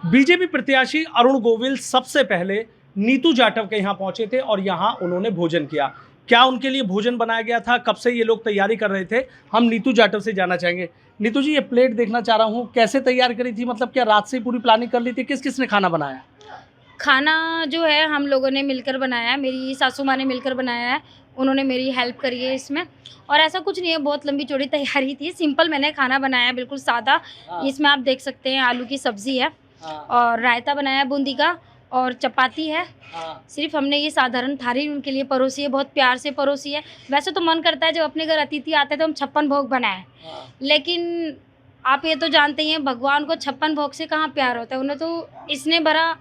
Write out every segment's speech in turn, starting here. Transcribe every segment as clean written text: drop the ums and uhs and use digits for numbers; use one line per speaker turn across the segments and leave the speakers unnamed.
BJP प्रत्याशी अरुण गोविल सबसे पहले नीतू जाटव के यहाँ पहुंचे थे और यहाँ उन्होंने भोजन किया। क्या उनके लिए भोजन बनाया गया था, कब से ये लोग तैयारी कर रहे थे, हम नीतू जाटव से जानना चाहेंगे। नीतू जी, ये प्लेट देखना चाह रहा हूँ, कैसे तैयार करी थी? मतलब क्या रात से ही पूरी प्लानिंग कर ली थी? किस किस ने खाना बनाया?
खाना जो है हम लोगों ने मिलकर बनाया है, मेरी सासू माँ ने मिलकर बनाया है, उन्होंने मेरी हेल्प करी है इसमें। और ऐसा कुछ नहीं है, बहुत लंबी चौड़ी तैयारी थी, सिंपल मैंने खाना बनाया है, बिल्कुल सादा। इसमें आप देख सकते हैं आलू की सब्ज़ी है और रायता बनाया है बूंदी का और चपाती है। सिर्फ हमने ये साधारण थाली उनके लिए परोसी है, बहुत प्यार से परोसी है। वैसे तो मन करता है जब अपने घर अतिथि आते हैं तो हम 56 भोग बनाएं, लेकिन आप ये तो जानते ही हैं भगवान को 56 भोग से कहाँ प्यार होता है, उन्हें तो इसने भरा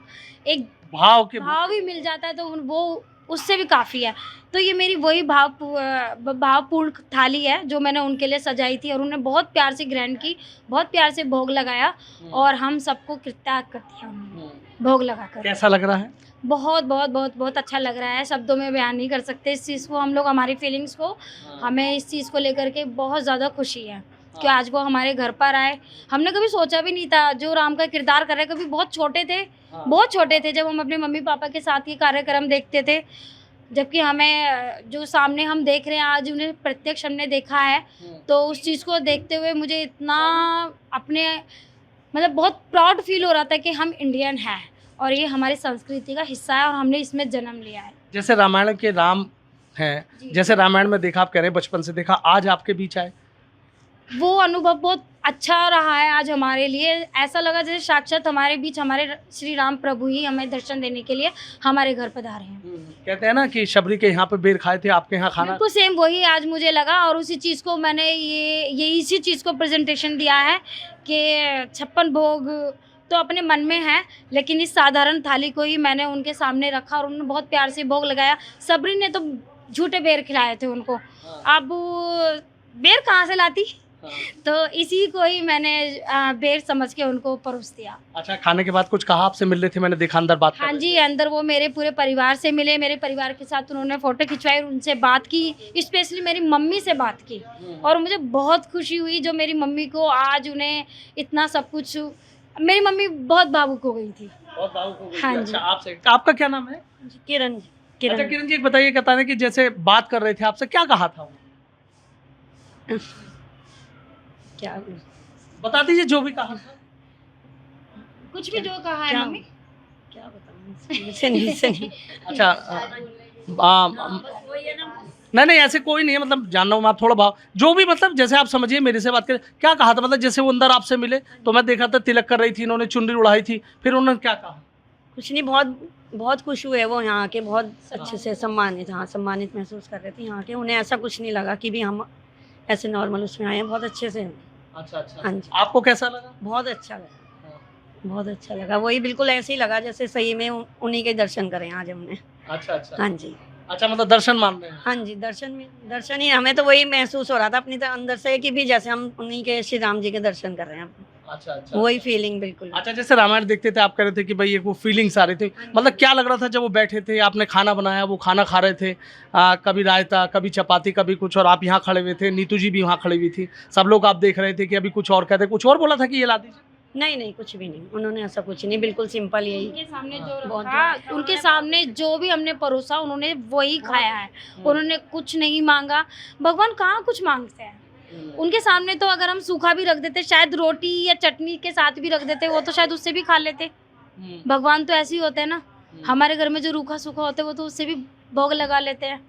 एक भाव भी मिल जाता है तो वो उससे भी काफ़ी है। तो ये मेरी वही भावपूर्ण थाली है जो मैंने उनके लिए सजाई थी और उन्हें बहुत प्यार से ग्रहण की, बहुत प्यार से भोग लगाया और हम सबको कृतज्ञ किया उन्होंने भोग लगाकर।
कैसा लग रहा है?
बहुत बहुत बहुत बहुत अच्छा लग रहा है, शब्दों में बयान नहीं कर सकते इस चीज़ को हम लोग, हमारी फीलिंग्स को। हमें इस चीज़ को लेकर के बहुत ज़्यादा खुशी है कि आज वो हमारे घर पर आए। हमने कभी सोचा भी नहीं था, जो राम का किरदार कर रहे, कभी बहुत छोटे थे जब हम अपने मम्मी पापा के साथ ये कार्यक्रम देखते थे, जबकि हमें जो सामने हम देख रहे हैं आज उन्हें प्रत्यक्ष हमने देखा है। तो उस चीज़ को देखते हुए मुझे इतना अपने मतलब बहुत प्राउड फील हो रहा था कि हम इंडियन हैं और ये हमारी संस्कृति का हिस्सा है और हमने इसमें जन्म लिया है।
जैसे रामायण के राम हैं, जैसे रामायण में देखा, आप कह रहे हैं बचपन से देखा, आज आपके बीच आए,
वो अनुभव बहुत अच्छा रहा है आज हमारे लिए। ऐसा लगा जैसे साक्षात हमारे बीच हमारे श्री राम प्रभु ही हमें दर्शन देने के लिए हमारे घर पधारे हैं।
कहते हैं ना कि शबरी के यहाँ पे बेर खाए थे, आपके यहाँ खाना
बिल्कुल सेम वही आज मुझे लगा और उसी चीज़ को मैंने ये इसी चीज़ को प्रेजेंटेशन दिया है कि 56 भोग तो अपने मन में है, लेकिन इस साधारण थाली को ही मैंने उनके सामने रखा और उन्होंने बहुत प्यार से भोग लगाया। सबरी ने तो झूठे बेर खिलाए थे उनको, अब बेर कहाँ से लाती, तो इसी को ही मैंने बेर समझ के उनको परोस दिया।
अच्छा, खाने के बाद कुछ कहा? आपसे मिल रहे थे, मैंने देखा अंदर बात कर
हाँ जी, अंदर वो मेरे पूरे परिवार से मिले, मेरे परिवार के साथ उन्होंने फ़ोटो खिंचवाई और उनसे बात की, स्पेशली मेरी मम्मी से बात की और मुझे बहुत खुशी हुई जो मेरी मम्मी को आज उन्हें इतना सब कुछ। मेरी मम्मी बहुत भावुक हो गई थी।
बहुत भावुक हो गई थी।
हाँ जी।
अच्छा, आपसे, आपका क्या नाम है?
किरण।
अच्छा किरण जी, एक बताइए, कहता है कि जैसे बात कर रहे थे आपसे, क्या कहा था वो?
क्या
बता दीजिए जो भी कहा था।
कुछ भी जो कहा है मम्मी,
क्या बताऊं।
अच्छा, नहीं ऐसे कोई नहीं है, मतलब जानना हूँ मैं, आप थोड़ा भाव जो भी, मतलब जैसे आप समझिए, मेरे से बात करें, क्या कहा था? मतलब जैसे वो अंदर आपसे मिले तो मैं देखा था तिलक कर रही थी, इन्होंने चुनरी उड़ाई थी, फिर उन्होंने क्या कहा?
कुछ नहीं, बहुत खुश हुए वो, यहाँ के बहुत अच्छे से सम्मानित, हाँ सम्मानित महसूस कर रहे थे यहाँ के। उन्हें ऐसा कुछ नहीं लगा कि भी हम ऐसे नॉर्मल उसमें आए हैं, बहुत अच्छे से।
अच्छा,
हाँ जी।
आपको कैसा लगा?
बहुत अच्छा लगा, बहुत अच्छा लगा। वही बिल्कुल ऐसे ही लगा जैसे सही में उन्हीं के दर्शन करें आज हमने।
अच्छा।
हाँ जी।
अच्छा, मतलब दर्शन मान रहे हैं?
हाँ जी, दर्शन ही, हमें तो वही महसूस हो रहा था अपनी अंदर से कि भी जैसे हम उन्हीं के श्री राम जी के दर्शन कर रहे हैं।
अच्छा।
वही फीलिंग बिल्कुल।
अच्छा, जैसे रामायण देखते थे, आप कह रहे थे कि भाई एक वो फीलिंग्स आ रही थी, मतलब क्या लग रहा था जब वो बैठे थे, आपने खाना बनाया, वो खाना खा रहे थे, कभी रायता, कभी चपाती, कभी कुछ, और आप यहाँ खड़े हुए थे, नीतू जी भी वहाँ खड़ी हुई थी, सब लोग आप देख रहे थे कि अभी कुछ और कहते, कुछ और बोला था कि ये ला दीजिए?
नहीं, कुछ भी नहीं, उन्होंने ऐसा कुछ नहीं, बिल्कुल सिंपल यही।
उनके सामने जो रखा, उनके सामने जो भी हमने परोसा उन्होंने वही खाया है, उन्होंने कुछ नहीं मांगा। भगवान कहाँ कुछ मांगते हैं, उनके सामने तो अगर हम सूखा भी रख देते, शायद रोटी या चटनी के साथ भी रख देते, वो तो शायद उससे भी खा लेते। भगवान तो ऐसे ही होते हैं ना, हमारे घर में जो रूखा सूखा होता है वो तो उससे भी भोग लगा लेते हैं।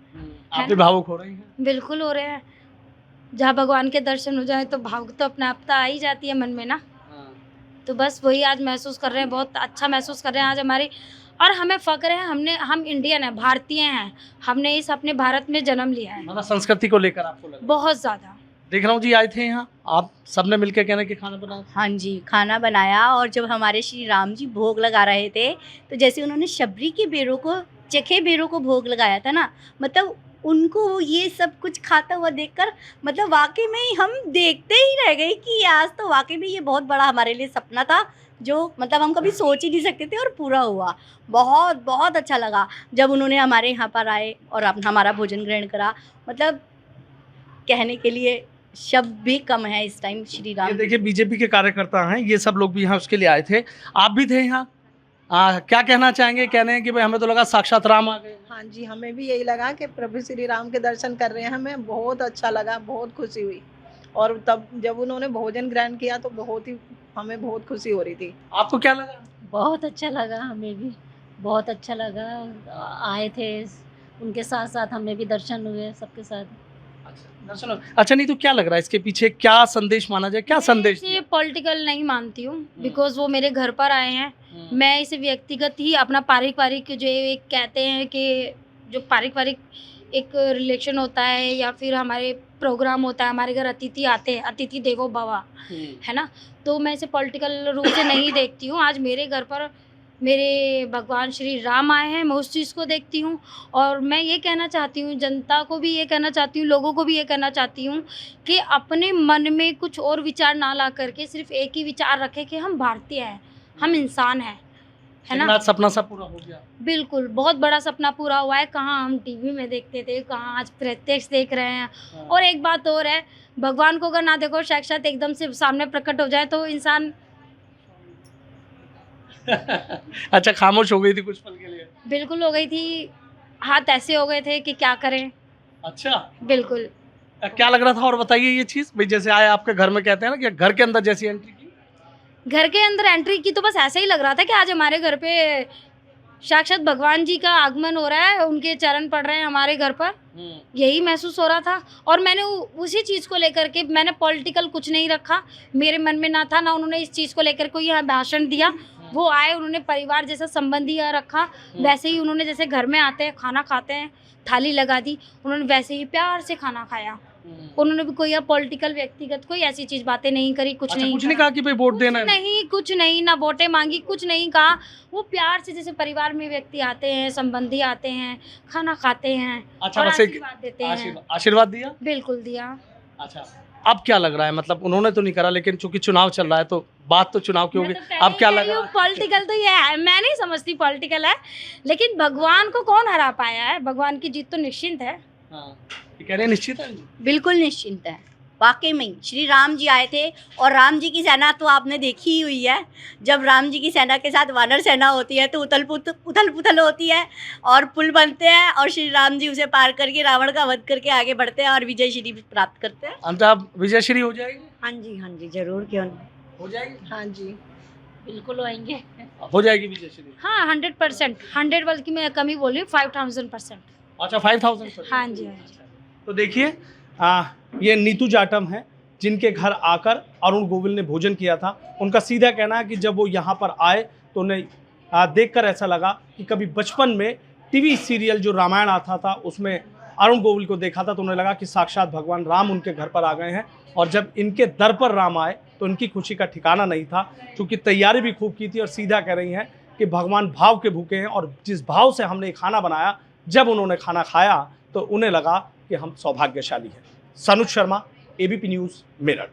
आप भी भावुक हो रही हैं?
बिल्कुल हो रहे हैं, जहाँ भगवान के दर्शन हो जाए तो भावुक तो अपने आप तो आ ही जाती है मन में ना। तो बस वही आज महसूस कर रहे हैं, बहुत अच्छा महसूस कर रहे हैं आज हमारी, और हमें फ़ख्र है, हम इंडियन हैं, भारतीय हैं, हमने इस अपने भारत में जन्म लिया है।
मतलब संस्कृति को लेकर आपको लगा?
बहुत ज़्यादा।
देख रहा हूँ जी, आए थे यहाँ, आप सबने मिलकर कहना कि खाना बनाया?
हाँ जी, खाना बनाया। और जब हमारे श्री राम जी भोग लगा रहे थे तो जैसे उन्होंने शबरी के बेरों को, चखे बेरों को भोग लगाया था ना, मतलब उनको ये सब कुछ खाता हुआ देखकर मतलब वाकई में ही हम देखते ही रह गए कि आज तो वाकई में ये बहुत बड़ा हमारे लिए सपना था जो मतलब हम कभी सोच ही नहीं सकते थे और पूरा हुआ। बहुत बहुत अच्छा लगा जब उन्होंने हमारे यहाँ पर आए और हमारा भोजन ग्रहण करा, मतलब कहने के लिए शब्द भी कम है इस टाइम श्री
ये
राम।
देखिए बीजेपी के कार्यकर्ता हैं, ये सब लोग भी यहाँ उसके लिए आए थे, आप भी थे यहाँ। क्या कहना चाहेंगे? कह रहे हैं कि भाई हमें तो लगा साक्षात राम आ गए।
हाँ जी, हमें भी यही लगा कि प्रभु श्री राम के दर्शन कर रहे हैं, हमें बहुत अच्छा लगा, बहुत खुशी हुई। और तब जब उन्होंने भोजन ग्रहण किया तो हमें बहुत खुशी हो रही थी।
आपको क्या लगा?
बहुत अच्छा लगा, हमें भी बहुत अच्छा लगा। आए थे, उनके साथ साथ हमें भी दर्शन हुए सबके साथ।
अच्छा, नहीं तो क्या लग रहा है इसके पीछे क्या संदेश माना जाए, क्या संदेश
ये पॉलिटिकल नहीं मानती हूँ, बिकॉज वो मेरे घर पर आए हैं।
दिया?
मैं इसे व्यक्तिगत ही अपना पारिवारिक जो एक कहते हैं कि जो पारिवारिक एक रिलेशन होता है या फिर हमारे प्रोग्राम होता है, हमारे घर अतिथि आते हैं, अतिथि देवो भव, है ना। तो मैं इसे पॉलिटिकल रूप से नहीं देखती हूँ। आज मेरे घर पर मेरे भगवान श्री राम आए हैं, मैं उस चीज़ को देखती हूँ। और मैं ये कहना चाहती हूँ, जनता को भी ये कहना चाहती हूँ, लोगों को भी ये कहना चाहती हूँ कि अपने मन में कुछ और विचार ना ला करके सिर्फ एक ही विचार रखें कि हम भारतीय हैं, हम इंसान हैं, है ना।
सपना सब पूरा हो गया।
बिल्कुल, बहुत बड़ा सपना पूरा हुआ है। कहाँ हम टीवी में देखते थे, कहाँ आज प्रत्यक्ष देख रहे हैं। और एक बात और है, भगवान को अगर ना देखो, साक्षात एकदम से सामने प्रकट हो जाए तो इंसान
अच्छा, खामोश हो गई थी कुछ पल के लिए।
बिल्कुल हो गई थी, हाथ ऐसे हो गए थे कि क्या करें।
अच्छा,
बिल्कुल
क्या लग रहा था और बताइए ये चीज़ भाई, जैसे आए आपके घर में, कहते हैं ना कि घर के अंदर जैसी एंट्री की।
घर के अंदर एंट्री की तो बस ऐसे ही लग रहा था कि आज हमारे घर पे साक्षात भगवान जी का आगमन हो रहा है, उनके चरण पड़ रहे हैं हमारे घर पर, यही महसूस हो रहा था। और मैंने उसी चीज़ को लेकर के, मैंने पॉलिटिकल कुछ नहीं रखा, मेरे मन में ना था, ना उन्होंने इस चीज़ को लेकर कोई यहाँ भाषण दिया। वो आए, उन्होंने परिवार जैसा संबंधी यहाँ रखा, वैसे ही उन्होंने जैसे घर में आते हैं खाना खाते हैं, थाली लगा दी, उन्होंने वैसे ही प्यार से खाना खाया। उन्होंने भी कोई यहाँ पॉलिटिकल व्यक्तिगत कोई ऐसी चीज़ बातें नहीं करी, कुछ
अच्छा,
नहीं
कुछ नहीं
करा।
कहा कि भाई वोट देना है?
नहीं, कुछ नहीं, ना वोटें मांगी, कुछ नहीं कहा। वो प्यार से जैसे परिवार में व्यक्ति आते हैं, संबंधी आते हैं, खाना खाते हैं
अच्छा,
और
वैसे
आशीर्वाद देते हैं।
आशीर्वाद दिया?
बिल्कुल दिया।
अच्छा, अब क्या लग रहा है? मतलब उन्होंने तो नहीं करा, लेकिन चूंकि चुनाव चल रहा है तो बात तो चुनाव की होगी। अब क्या लग रहा है?
पॉलिटिकल तो ये है, मैं नहीं समझती पॉलिटिकल है, लेकिन भगवान को कौन हरा पाया है? भगवान की जीत तो निश्चिंत है।
हाँ, ये कह रहे हैं निश्चित है।
बिल्कुल निश्चिंत है, वाकई में श्री राम जी आए थे। और राम जी की सेना तो आपने देखी ही हुई है, जब राम जी की सेना के साथ वानर सेना होती है तो उथल पुथल होती है और पुल बनते हैं और श्री राम जी उसे पार करके रावण का वध करके आगे बढ़ते हैं और विजय श्री प्राप्त करते हैं।
अंततः विजयश्री हो जाएगी?
हाँ जी, ज़रूर, क्यों नहीं।
हो जाएगी?
हाँ जी,
बिल्कुल होएंगे।
हो जाएगी विजयश्री।
हाँ, 100%, 100 बल्कि मैं कम ही बोल रही हूँ, 5000%।
अच्छा, 5000।
हाँ जी, हाँ जी।
तो देखिए, ये नीतू जाटव हैं, जिनके घर आकर अरुण गोविल ने भोजन किया था। उनका सीधा कहना है कि जब वो यहाँ पर आए तो उन्हें देखकर ऐसा लगा कि कभी बचपन में टीवी सीरियल जो रामायण आता था उसमें अरुण गोविल को देखा था, तो उन्हें लगा कि साक्षात भगवान राम उनके घर पर आ गए हैं। और जब इनके दर पर राम आए तो उनकी खुशी का ठिकाना नहीं था, क्योंकि तैयारी भी खूब की थी। और सीधा कह रही हैं कि भगवान भाव के भूखे हैं, और जिस भाव से हमने खाना बनाया, जब उन्होंने खाना खाया तो उन्हें लगा कि हम सौभाग्यशाली हैं। Sanuj Sharma, ABP news, Meerut.